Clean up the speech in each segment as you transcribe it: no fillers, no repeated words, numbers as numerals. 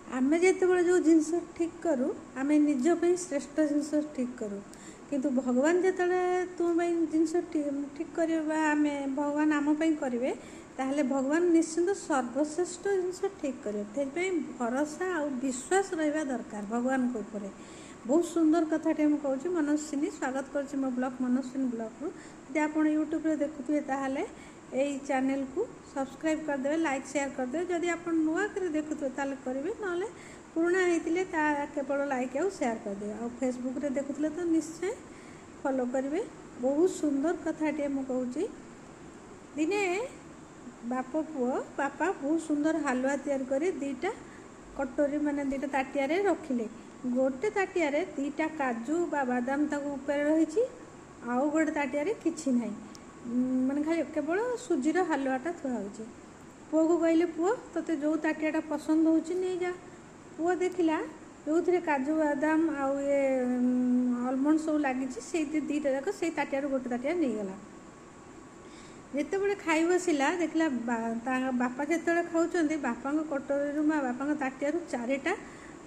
आमे जितेबाला जो जिनस ठीक करूँ आम निजपाई श्रेष्ठ जिनस ठीक करूँ किंतु भगवान जो तुम जिनस ठीक करवा आम भगवान आमपाई करेंगे ताहले भगवान निश्चिंत सर्वश्रेष्ठ जिनस ठीक करें भरोसा और विश्वास रहा दरकार भगवान को ऊपर। बहुत सुंदर कथाटे मुझे कहूँ मनस्विनी स्वागत कर मो ब्लॉग मनस्विनी ब्लॉग रु यदि आप यूट्यूब देखुए ताहले यही चैनल को सब्सक्राइब करदे लाइक शेयर करदे जदि आप नुआ कर देखुए ताले करेंगे ना पुराना होते केवल लाइक आउ शेयर करदे आ फेसबुक रे देखुले तो निश्चय फॉलो करेंगे। बहुत सुंदर कथाटे मुझे कहूँ दिने बाप पुओ बापा बहुत सुंदर हालुआ तैयार कर दीटा कटोरी माने दीटा ताटिया रखिले गोटे ताटिया दीटा काजू बा बादाम ताको ऊपर रही आउ गोटे ताटिया किछि नहीं माने खाली केवल सुजीर हालुआटा थुआ हो। पुओ को कहले पुओ तोते जो ताटियाटा पसंद हो नहीं जा। पुओ देखला जो थे काजू बादाम आउ ये आलमंड सब लगी से दीटा जाक से ताटिया गोटे ताटिया नहीं गला। जिते बड़े खाई बसला देखला बापा जिते खाऊँ बापा कटोरी बापा ताटिया चारिटा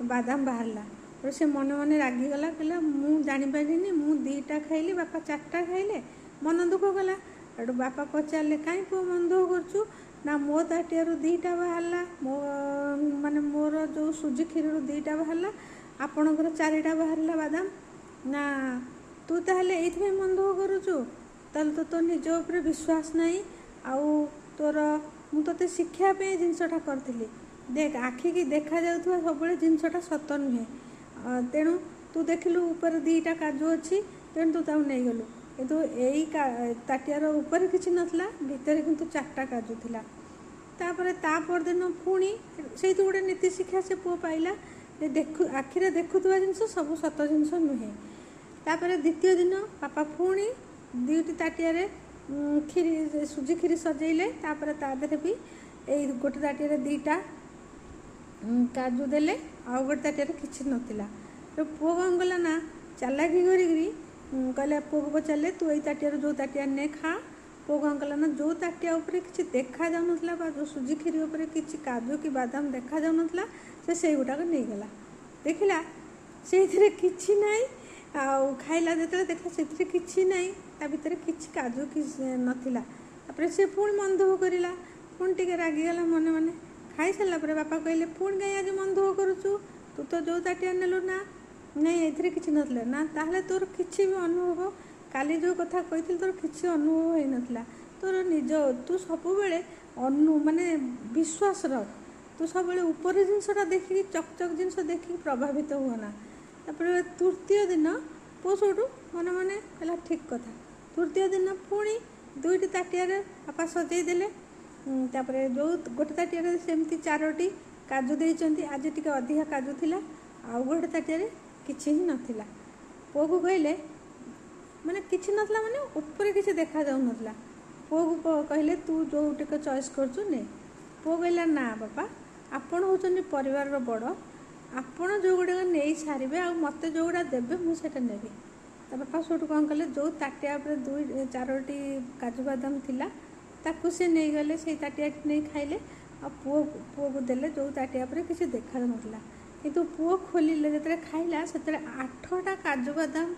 बादाम बाहरला और से मन मन रागिगला कहला मुझे जापारि मु दीटा खाइली बापा चार्टा खाइले मन दुख कला। एटू बापा पचारे कहीं पुओ मन दुख करूँ ना मो ताटिया दीटा बाहरला मो माने मोर जो सुजी क्षीर दीटा बाहरला आपणकर चारिटा बाहरला बादाम ना तू ताहले ये मन दुख करूँ ताल तो निज उपर विश्वास नहीं आउ तोर मुझे शिक्षापी जिनसटा करी देख आखि की देखा जाऊा सब जिनसटा सत नुहे तेणु तू देखलु ऊपर दीटा काजू अच्छी तेणु तू ताऊ नहीं गलु किंतु यही ताटियार ऊपर किसी नथला भितर किंतु चार्टा काजू थिला। तापर तापर दिन पुणी से गोटे नीति शिक्षा से पुओ पाइला देखु आखिरे देखुवा जिनस सब सत जिनस नुहे। तापर द्वितीय दिन बापा पुणी दुईटी ताटिया खीरी सुजी खीरी सजेइले तापर ता देहरे भी यही गोटे ताटिया दीटा काजू देले आउ गोटे ताटिया किसी नथिला। तो पुओ कौन कला ना चालाकी करी कहले पुओ को पचारे तू यही ताटिया जो ताटिया ने खा। पुओ कौन कला ना जो ताटिया उपरे किसी देखा जाऊ जो सुजी खीरी उपरे किसी काजू कि बादाम देखा जाऊ से गुटाक नहीं गला देखला से किछि नहीं आउ खाइला जो देखला से किछि नहीं ता भितर किछि काजू कि नथिला। तापर से पुणी मन दुख करला पुणी टिके रागिगला मने मने खाई सारा पर बापा कहले पुणी कहीं आज मन दुख करूँ तू तो जो ताटिया नेलु ना नहीं ये किसी नथिला ना ताहले तोर किछि भी अनुभव काली जो कथा कही तोर किछि अनुभव हो नथिला तोर निज तू सब बेले माने विश्वास रख तू सब ऊपर जिनसटा देखिकी चकचक जिनस देखिकी प्रभावित हुआ। तापर तृतीय दिन पुओ सोटू मन मन कहला ठीक कथा। तृतीय दिन पुणी दुईटी ताटिया बापा सजई देले तापर जो गोटे ताटिया सेमती चारोटी काजू देइचंती आज टिके अधिका काजू थिला आउ गोटे ताटिया किछि ही नथिला। पुओ को कहले माने किछि नथिला माने ऊपर किछि देखा जाउ नथिला। पुओ को कहले तू जो टिके चॉइस करछु ने। पुओ कहला ना बापा आपण होचनी परिवार बड़ आपण जो गुड़ा नहीं सारे आ मत जो गुड़ा देवे मुझे नेबी। ता बापा सोटू कौन कले जो ताटिया दुई चारोटी काजू बादाम थिला ताकू से नहीं गले से ताटिया नहीं खाइले आ पुओ को देले जो ताटिया किसी देखा नथिला किंतु पुओ खोलिले जतरे खाइला सेतरे 8टा काजू बादाम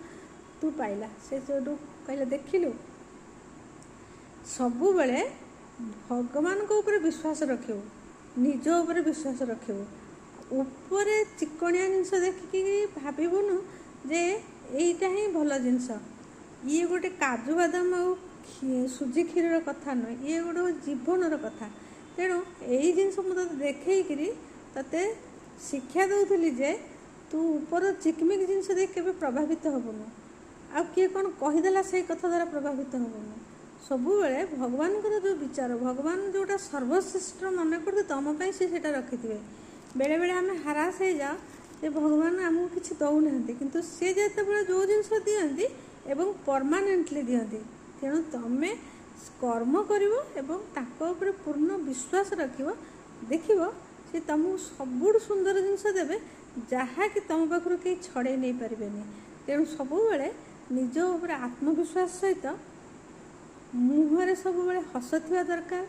तू पाइला से जो कहले देखिलु सबु बेले भगवान को ऊपर विश्वास रखियो निज ऊपर विश्वास रखियो ऊपर चिकनिया जिनस देखिकी भावुनु जे यहीटा ही भल जिनस ये गोटे काजू बादाम आ सुजी क्षीर कथा नुह ये गोटे जीवनर कथा। तेणु यही जिनस मुझे देखी ते शिक्षा दौली जे तू ऊपर चिकमिक जिनस देख के प्रभावित हबुनु आ किए कौन कहीदेला से कथा द्वारा प्रभावित हबुनु सबुबले भगवान जो विचार भगवान जोटा सर्वश्रेष्ठ मन करते तुम से रखिथे बेले बेले आम हारास हो जाओ जे भगवान आमको किसी दौना किंतु सी जिते जो जिनस दियंती एवं परमानेंटली दियंती तेणु तुम कर्म कर पूर्ण विश्वास रख देख सी तुमको सबुठ सुंदर जिनस देवे जहाँ कि तुम पाखर कहीं छड़े नहीं पारे। तेणु सबुबले निज उपर आत्मविश्वास सहित मुहरे सब हस थी दरकार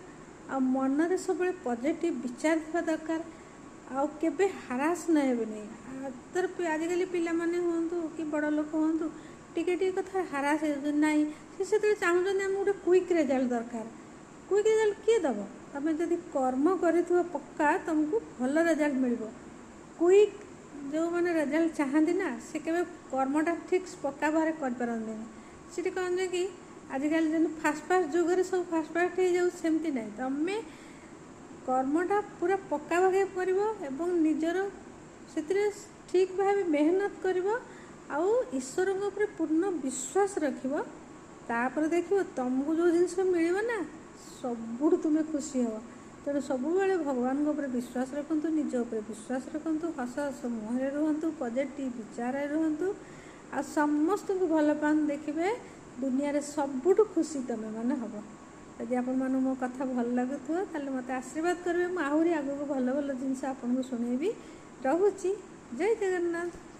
आ मनरे सब पॉजिटिव विचार थी दरकार ଆଉ କେବେ ହାରାସ ନ ହେବେନି। ଧର ଆଜିକାଲି ପିଲାମାନେ ହୁଅନ୍ତୁ କି ବଡ଼ ଲୋକ ହୁଅନ୍ତୁ ଟିକେ ଟିକେ କଥା ହାରାସ ହେଉଛନ୍ତି। ନାଇଁ ସେ ସେତେବେଳେ ଚାହୁଁଛନ୍ତି ଆମକୁ ଗୋଟେ କୁଇକ୍ ରେଜଲ୍ଟ ଦରକାର। କୁଇକ୍ ରେଜଲ୍ଟ କିଏ ଦେବ? ତୁମେ ଯଦି କର୍ମ କରିଥିବ ପକ୍କା ତୁମକୁ ଭଲ ରେଜଲ୍ଟ ମିଳିବ। କୁଇକ୍ ଯେଉଁମାନେ ରେଜଲ୍ଟ ଚାହାନ୍ତି ନା ସେ କେବେ କର୍ମଟା ଠିକ୍ ପକ୍କା ଭାବରେ କରିପାରନ୍ତିନି। ସେଠି କ'ଣ ଯେ କି ଆଜିକାଲି ଯେମିତି ଫାଷ୍ଟ ଯୁଗରେ ସବୁ ଫାଷ୍ଟ ହେଇଯାଉଛି ସେମିତି ନାହିଁ। ତୁମେ କର୍ମଟା ପୁରା ପକ୍କା ଭାବେ କରିବ ଏବଂ ନିଜର ସେଥିରେ ଠିକ୍ ଭାବେ ମେହନତ କରିବ ଆଉ ଈଶ୍ୱରଙ୍କ ଉପରେ ପୂର୍ଣ୍ଣ ବିଶ୍ୱାସ ରଖିବ। ତାପରେ ଦେଖିବ ତୁମକୁ ଯେଉଁ ଜିନିଷ ମିଳିବ ନା ସବୁଠୁ ତୁମେ ଖୁସି ହେବ। ତେଣୁ ସବୁବେଳେ ଭଗବାନଙ୍କ ଉପରେ ବିଶ୍ୱାସ ରଖନ୍ତୁ, ନିଜ ଉପରେ ବିଶ୍ୱାସ ରଖନ୍ତୁ, ହସ ହସ ମୁହଁରେ ରୁହନ୍ତୁ, ପଜିଟିଭ୍ ବିଚାରରେ ରୁହନ୍ତୁ ଆଉ ସମସ୍ତଙ୍କୁ ଭଲ ପାଆନ୍ତୁ। ଦେଖିବେ ଦୁନିଆରେ ସବୁଠୁ ଖୁସି ତୁମେମାନେ ହେବ। ଯଦି ଆପଣମାନଙ୍କୁ ମୋ କଥା ଭଲ ଲାଗୁଥିବ ତାହେଲେ ମୋତେ ଆଶୀର୍ବାଦ କରିବେ। ମୁଁ ଆହୁରି ଆଗକୁ ଭଲ ଭଲ ଜିନିଷ ଆପଣଙ୍କୁ ଶୁଣେଇବି। ରହୁଛି। ଜୟ ଜଗନ୍ନାଥ।